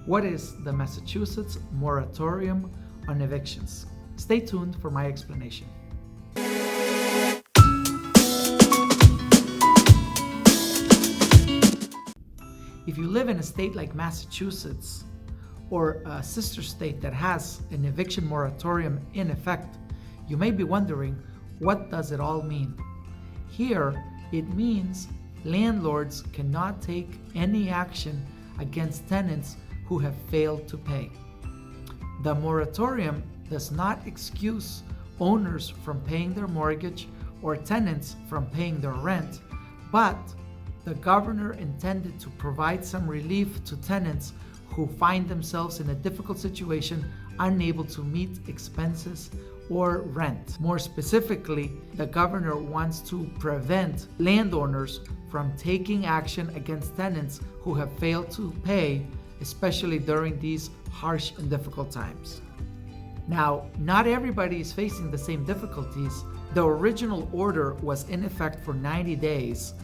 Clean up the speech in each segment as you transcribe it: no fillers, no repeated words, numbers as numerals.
What is the Massachusetts Moratorium on Evictions? Stay tuned for my explanation. If you live in a state like Massachusetts, or a sister state that has an eviction moratorium in effect, you may be wondering, what does it all mean? Here, it means landlords cannot take any action against tenants who have failed to pay. The moratorium does not excuse owners from paying their mortgage or tenants from paying their rent, but the governor intended to provide some relief to tenants who find themselves in a difficult situation, unable to meet expenses or rent. More specifically, the governor wants to prevent landowners from taking action against tenants who have failed to pay, especially during these harsh and difficult times. Now, not everybody is facing the same difficulties. The original order was in effect for 90 days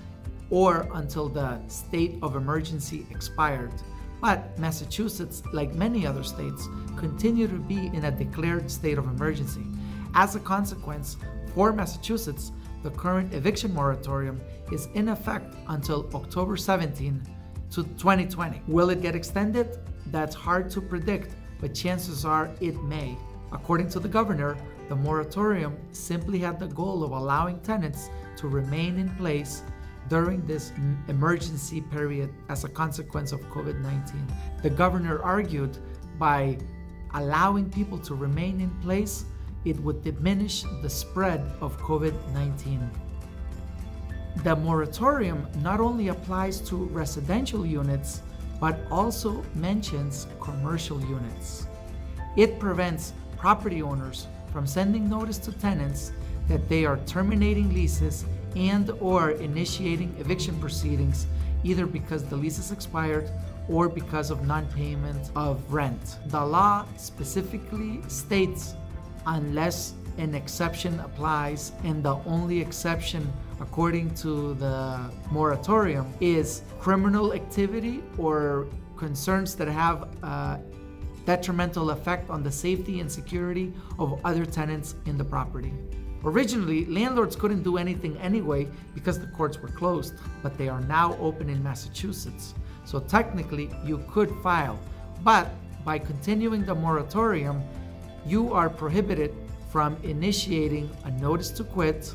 or until the state of emergency expired. But Massachusetts, like many other states, continue to be in a declared state of emergency. As a consequence, for Massachusetts, the current eviction moratorium is in effect until October 17, 2020. Will it get extended? That's hard to predict, but chances are it may. According to the governor, the moratorium simply had the goal of allowing tenants to remain in place during this emergency period as a consequence of COVID-19. The governor argued by allowing people to remain in place, it would diminish the spread of COVID-19. The moratorium not only applies to residential units, but also mentions commercial units. It prevents property owners from sending notice to tenants that they are terminating leases and or initiating eviction proceedings, either because the lease is expired or because of non-payment of rent. The law specifically states unless an exception applies, and the only exception according to the moratorium is criminal activity or concerns that have a detrimental effect on the safety and security of other tenants in the property. Originally, landlords couldn't do anything anyway because the courts were closed, but they are now open in Massachusetts. So technically, you could file, but by continuing the moratorium, you are prohibited from initiating a notice to quit,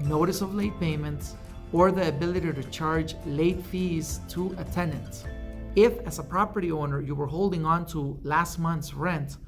notice of late payments, or the ability to charge late fees to a tenant. If, as a property owner, you were holding on to last month's rent,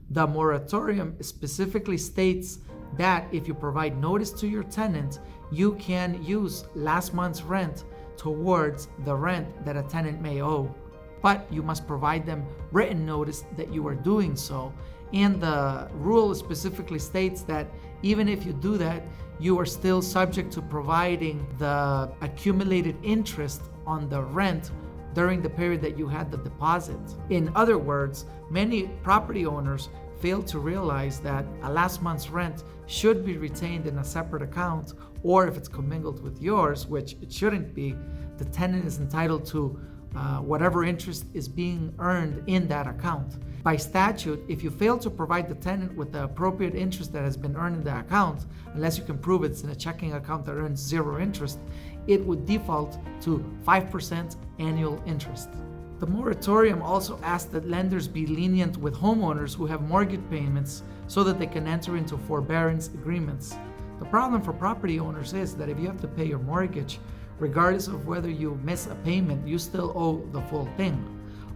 the moratorium specifically states that if you provide notice to your tenant, you can use last month's rent towards the rent that a tenant may owe. But you must provide them written notice that you are doing so. And the rule specifically states that even if you do that, you are still subject to providing the accumulated interest on the rent during the period that you had the deposit. In other words, many property owners fail to realize that a last month's rent should be retained in a separate account, or if it's commingled with yours, which it shouldn't be, the tenant is entitled to whatever interest is being earned in that account. By statute, if you fail to provide the tenant with the appropriate interest that has been earned in the account, unless you can prove it's in a checking account that earns zero interest, it would default to 5% annual interest. The moratorium also asks that lenders be lenient with homeowners who have mortgage payments so that they can enter into forbearance agreements. The problem for property owners is that if you have to pay your mortgage, regardless of whether you miss a payment, you still owe the full thing.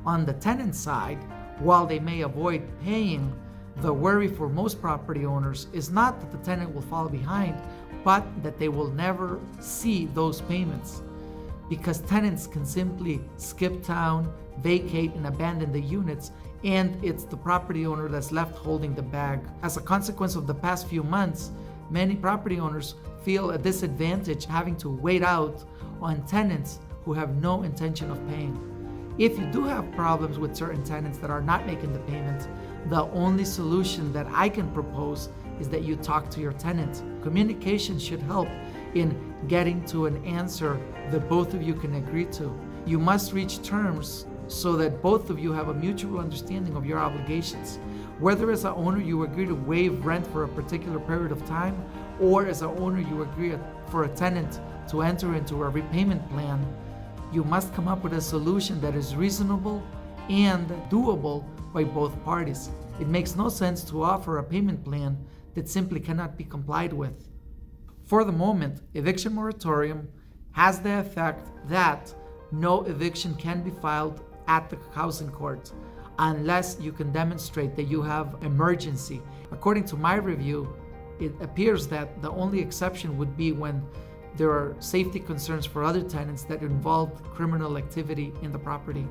On the tenant side, while they may avoid paying, the worry for most property owners is not that the tenant will fall behind, but that they will never see those payments, because tenants can simply skip town, vacate, and abandon the units, and it's the property owner that's left holding the bag. As a consequence of the past few months, many property owners feel a disadvantage having to wait out on tenants who have no intention of paying. If you do have problems with certain tenants that are not making the payments, the only solution that I can propose is that you talk to your tenant. Communication should help in getting to an answer that both of you can agree to. You must reach terms so that both of you have a mutual understanding of your obligations. Whether as an owner you agree to waive rent for a particular period of time, or as an owner you agree for a tenant to enter into a repayment plan, you must come up with a solution that is reasonable and doable by both parties. It makes no sense to offer a payment plan that simply cannot be complied with. For the moment, eviction moratorium has the effect that no eviction can be filed at the housing court unless you can demonstrate that you have emergency. According to my review, it appears that the only exception would be when there are safety concerns for other tenants that involve criminal activity in the property.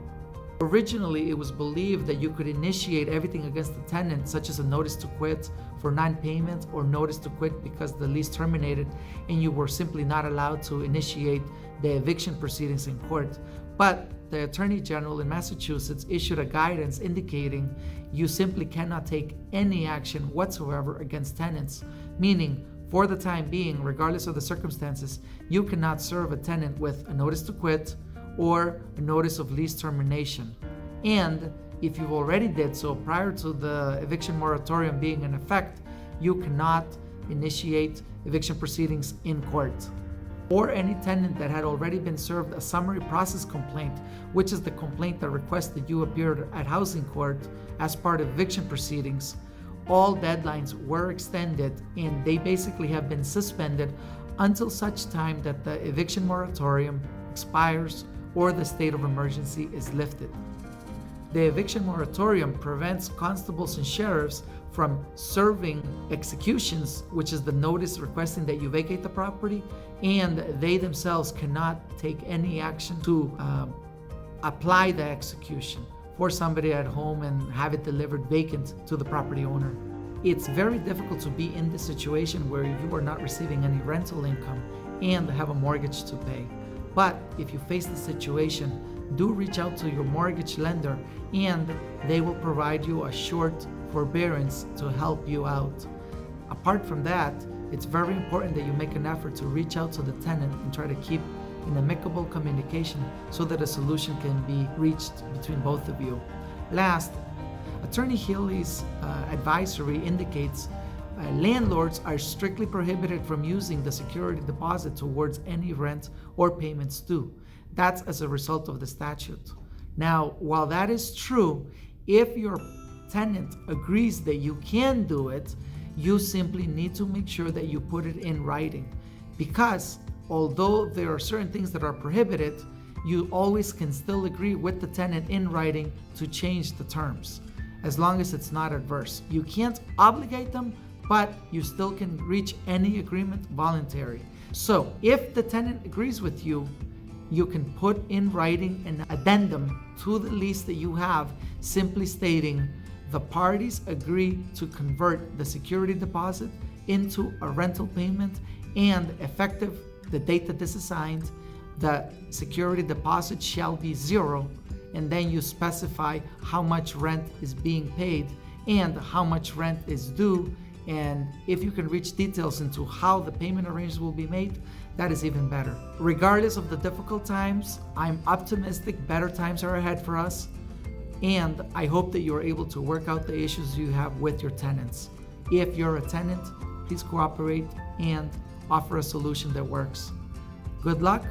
Originally, it was believed that you could initiate everything against the tenant, such as a notice to quit for non-payment or notice to quit because the lease terminated, and you were simply not allowed to initiate the eviction proceedings in court. But the Attorney General in Massachusetts issued a guidance indicating you simply cannot take any action whatsoever against tenants, meaning for the time being, regardless of the circumstances, you cannot serve a tenant with a notice to quit or a notice of lease termination. And if you already did so prior to the eviction moratorium being in effect, you cannot initiate eviction proceedings in court. Or any tenant that had already been served a summary process complaint, which is the complaint that requests that you appear at housing court as part of eviction proceedings. All deadlines were extended and they basically have been suspended until such time that the eviction moratorium expires or the state of emergency is lifted. The eviction moratorium prevents constables and sheriffs from serving executions, which is the notice requesting that you vacate the property, and they themselves cannot take any action to apply the execution for somebody at home and have it delivered vacant to the property owner. It's very difficult to be in this situation where you are not receiving any rental income and have a mortgage to pay. But if you face the situation, do reach out to your mortgage lender and they will provide you a short forbearance to help you out. Apart from that, it's very important that you make an effort to reach out to the tenant and try to keep in amicable communication so that a solution can be reached between both of you. Last, Attorney Healy's advisory indicates landlords are strictly prohibited from using the security deposit towards any rent or payments due. That's as a result of the statute. Now, while that is true, if your tenant agrees that you can do it, you simply need to make sure that you put it in writing, because although there are certain things that are prohibited, you always can still agree with the tenant in writing to change the terms, as long as it's not adverse. You can't obligate them, but you still can reach any agreement voluntary. So if the tenant agrees with you, you can put in writing an addendum to the lease that you have, simply stating the parties agree to convert the security deposit into a rental payment, and effective the date that this is signed, the security deposit shall be zero, and then you specify how much rent is being paid and how much rent is due. And if you can reach details into how the payment arrangements will be made, that is even better. Regardless of the difficult times, I'm optimistic better times are ahead for us. And I hope that you're able to work out the issues you have with your tenants. If you're a tenant, please cooperate and offer a solution that works. Good luck.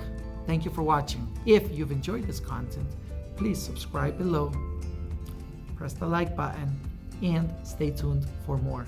Thank you for watching. If you've enjoyed this content, please subscribe below, press the like button, and stay tuned for more.